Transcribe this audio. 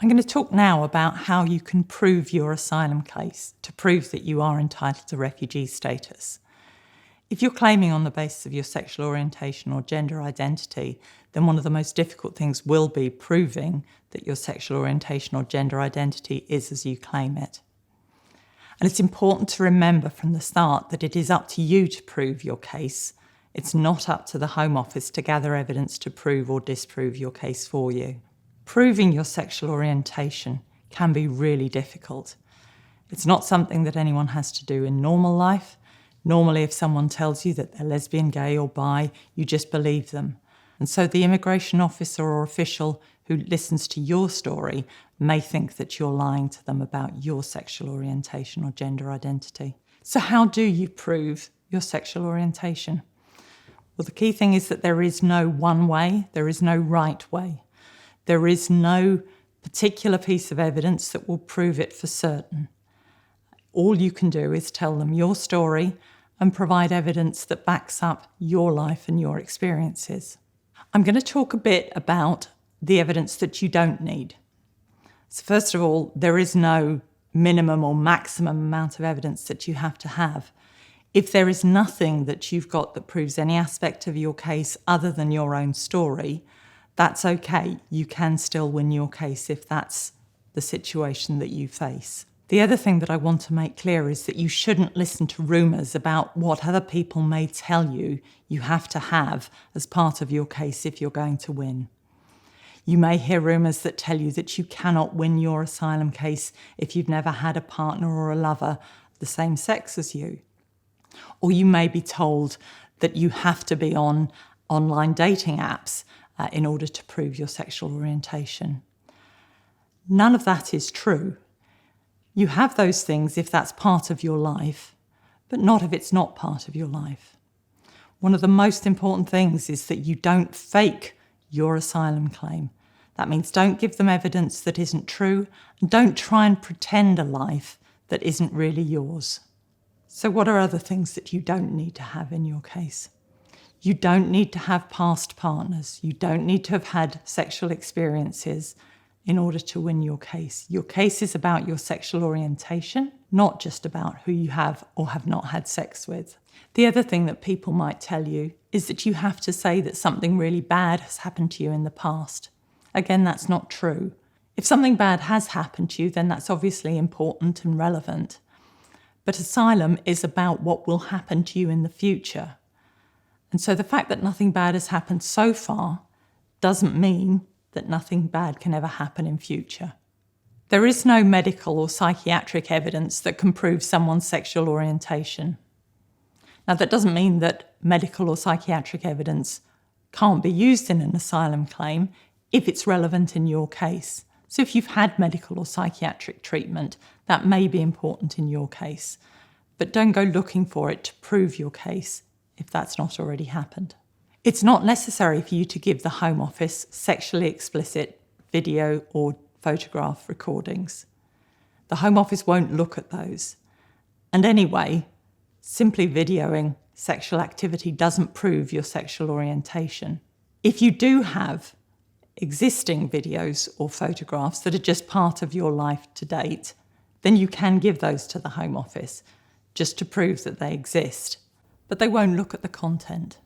I'm going to talk now about how you can prove your asylum case to prove that you are entitled to refugee status. If you're claiming on the basis of your sexual orientation or gender identity, then one of the most difficult things will be proving that your sexual orientation or gender identity is as you claim it. And it's important to remember from the start that it is up to you to prove your case. It's not up to the Home Office to gather evidence to prove or disprove your case for you. Proving your sexual orientation can be really difficult. It's not something that anyone has to do in normal life. Normally, if someone tells you that they're lesbian, gay or bi, you just believe them. And so the immigration officer or official who listens to your story may think that you're lying to them about your sexual orientation or gender identity. So how do you prove your sexual orientation? Well, the key thing is that there is no one way, there is no right way. There is no particular piece of evidence that will prove it for certain. All you can do is tell them your story and provide evidence that backs up your life and your experiences. I'm going to talk a bit about the evidence that you don't need. So first of all, there is no minimum or maximum amount of evidence that you have to have. If there is nothing that you've got that proves any aspect of your case other than your own story, that's okay. You can still win your case if that's the situation that you face. The other thing that I want to make clear is that you shouldn't listen to rumours about what other people may tell you you have to have as part of your case if you're going to win. You may hear rumours that tell you that you cannot win your asylum case if you've never had a partner or a lover the same sex as you. Or you may be told that you have to be on online dating apps in order to prove your sexual orientation. None of that is true. You have those things if that's part of your life, but not if it's not part of your life. One of the most important things is that you don't fake your asylum claim. That means don't give them evidence that isn't true, and don't try and pretend a life that isn't really yours. So what are other things that you don't need to have in your case? You don't need to have past partners. You don't need to have had sexual experiences in order to win your case. Your case is about your sexual orientation, not just about who you have or have not had sex with. The other thing that people might tell you is that you have to say that something really bad has happened to you in the past. Again, that's not true. If something bad has happened to you, then that's obviously important and relevant. But asylum is about what will happen to you in the future. And so the fact that nothing bad has happened so far doesn't mean that nothing bad can ever happen in future. There is no medical or psychiatric evidence that can prove someone's sexual orientation. Now, that doesn't mean that medical or psychiatric evidence can't be used in an asylum claim if it's relevant in your case. So if you've had medical or psychiatric treatment, that may be important in your case. But don't go looking for it to prove your case if that's not already happened. It's not necessary for you to give the Home Office sexually explicit video or photograph recordings. The Home Office won't look at those. And anyway, simply videoing sexual activity doesn't prove your sexual orientation. If you do have existing videos or photographs that are just part of your life to date, then you can give those to the Home Office just to prove that they exist. But they won't look at the content.